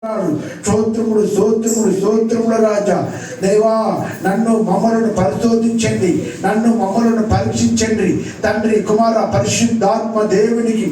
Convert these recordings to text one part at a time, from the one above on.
స్తోత్రములు స్తోత్రములు స్తోత్రముల రాజా దేవా, నన్ను మమ్మలను పరిశోధించండి, నన్ను మమ్మలను పరీక్షించండి తండ్రి కుమార పరిశుద్ధాత్మ దేవునికి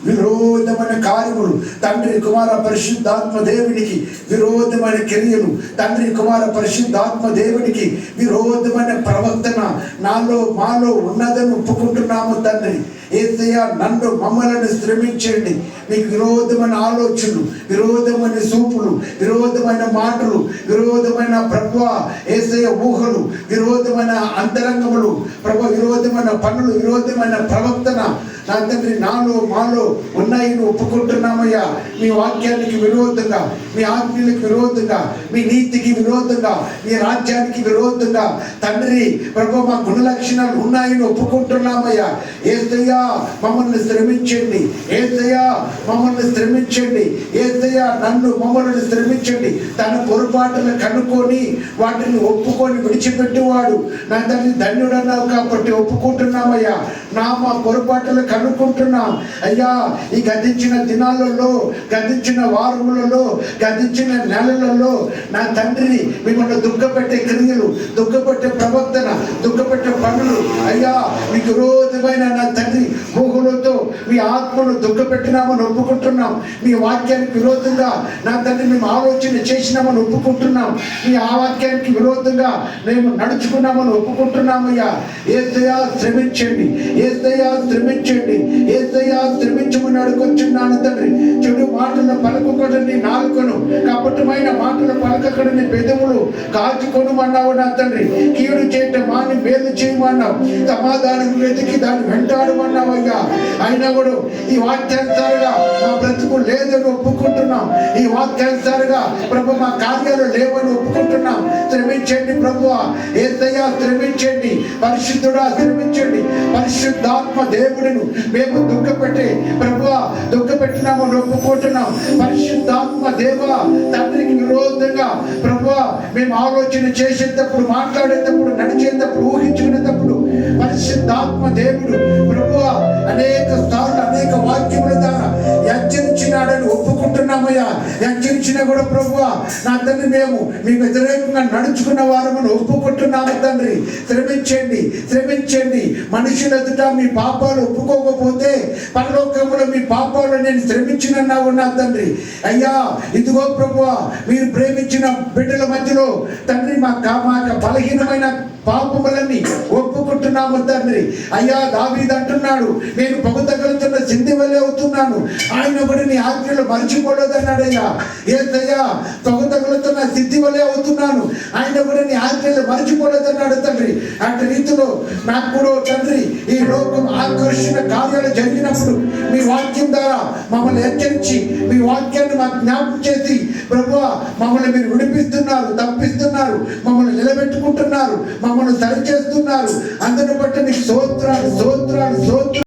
విరోధమైన కార్యములు, తండ్రి కుమార పరిశుద్ధాత్మ దేవునికి విరోధమైన క్రియలు, తండ్రి కుమార పరిశుద్ధాత్మ దేవునికి విరోధమైన ప్రవర్తన నాలో మాలో ఉన్నదని ఒప్పుకుంటున్నాము తండ్రి. యేసయ్యా, నన్ను మమ్మలను శ్రమించండి. మీకు విరోధమైన ఆలోచనలు, విరోధమైన చూపులు, విరోధమైన మాటలు, విరోధమైన ప్రభువ యేసయ్య ఊహలు, విరోధమైన అంతరంగములు ప్రభు, విరోధమైన పనులు, విరోధమైన ప్రవర్తన నా తండ్రి నాలో మాలో ఉన్నాయని ఒప్పుకుంటున్నామయ్యా. మీ వాక్యానికి విరోధంగా, మీ ఆజ్ఞలకు విరోధంగా, మీ నీతికి విరోధంగా, మీ రాజ్యానికి విరోధంగా తండ్రి ప్రభు మా గుణ లక్షణాలు ఉన్నాయని ఒప్పుకుంటున్నామయ్యా. యేసయ్యా, మమ్మల్ని శ్రమించండి. యేసయ్యా, మమ్మల్ని శ్రమించండి. యేసయ్యా, నన్ను మమ్మల్ని శ్రమించండి. తన పొరపాటును కనుక్కొని వాటిని ఒప్పుకొని విడిచిపెట్టేవాడు నా తండ్రి ధన్యుడన్నావు కాబట్టి ఒప్పుకుంటున్నామయ్యా. మా పొరపాటులు కనుక్కుంటున్నాం అయ్యా. ఈ గతించిన దినాలలో, గతించిన వారములలో, గతించిన నెలలలో నా తండ్రి మిమ్మల్ని దుఃఖపెట్టే క్రియలు, దుఃఖపెట్టే ప్రవర్తన, దుఃఖపెట్టే పనులు అయ్యా మీకు విరోధమైన నా తండ్రి ఊహలతో మీ ఆత్మను దుఃఖపెట్టినామని ఒప్పుకుంటున్నాం. మీ వాక్యానికి విరోధంగా నా తండ్రి మేము ఆలోచన చేసినామని ఒప్పుకుంటున్నాం. మీ ఆ వాక్యానికి విరోధంగా మేము నడుచుకున్నామని ఒప్పుకుంటున్నామయ్యా. యేసయ్యా, శ్రమించండి. యేసయ్యా, శ్రమించండి. యేసయ్యా, శ్రమించమని అడుగుచున్నాను తండ్రి. చెడు మాటలు పలుకకూడని నాలుకను, కపటమైన మాటలు పలకకూడని పెదవులు కాచుకొనుమన్నావు నా తండ్రి. కీడు చేయటం మాని మేలు చేయమన్నావు. సమాధానం వెతికి దాన్ని వెంటాడమన్నావయ్యా. అయినా కూడా ఈ వాక్యానుసారుగా మా బ్రతుకు లేదని ఒప్పుకుంటున్నాం. ఈ వాక్యానుసారుగా ప్రభు మా కార్యాలు లేవని ఒప్పుకుంటున్నాం. శ్రమించండి ప్రభువా. యేసయ్యా, శ్రమించండి. పరిశుద్ధుడా, శ్రమించండి. పరిశుద్ధాత్మ దేవుడిని మేము దుఃఖపెట్టి ప్రభువా దుఃఖపెట్టినామని ఒప్పుకుంటున్నాం. పరిశుద్ధాత్మ దేవా, తండ్రికి విరోధంగా ప్రభువా మేము ఆలోచన చేసేటప్పుడు, మాట్లాడేటప్పుడు, నడిచేటప్పుడు, ఊహించుకునేటప్పుడు పరిశుద్ధాత్మ దేవుడు ప్రభువా అనేక సార్లు అనేక వాక్యముల ద్వారా హెచ్చరించినాడని ఒప్పుకుంటున్నామయ్యా. హెచ్చరించినా కూడా ప్రభువా నా తండ్రి మేము మీకు వ్యతిరేకంగా నడుచుకున్న వారమని ఒప్పుకుంటున్నాము తండ్రి. శ్రమించండి, శ్రమించండి. మనుషుల ఎదుట మీ పాపాలు ఒప్పుకోకపోతే పరలోకంలో మీ పాపాలు నేను శ్రమించినన్నావు నా తండ్రి. అయ్యా, ఇదిగో ప్రభువా మీరు ప్రేమించిన బిడ్డల మధ్యలో తండ్రి మా బలహీనమైన పాపములన్నీ ఒప్పుకుంటున్నాము తండ్రి. అయ్యా, దావీదు అంటున్నాడు, నేను పొగ తగులుతున్న సింధి వల్లే అవుతున్నాను, ఆయన కూడా నీ ఆజ్ఞలు మర్చిపోలేదన్నాడయ్యా. యేసయ్యా, పొగ తగులుతున్న సిద్ధి వల్లే అవుతున్నాను, ఆయన కూడా నీ ఆజ్ఞలు మర్చిపోలేదన్నాడు తండ్రి. అటు రీతిలో నాకు కూడా తండ్రి ఈ లోకం ఆకర్షణ కార్యాలు జరిగినప్పుడు మీ వాక్యం ద్వారా మమ్మల్ని హెచ్చరించి మీ వాక్యాన్ని మాకు జ్ఞాపకం చేసి ప్రభువా మమ్మల్ని మీరు విడిపిస్తున్నారు, తప్పిస్తున్నారు, మమ్మల్ని నిలబెట్టుకుంటున్నారు, మమ్మల్ని సరిచేస్తున్నారు. అందరిని బట్టి నీకు స్తోత్రాలు, స్తోత్రాలు, స్తోత్రాలు.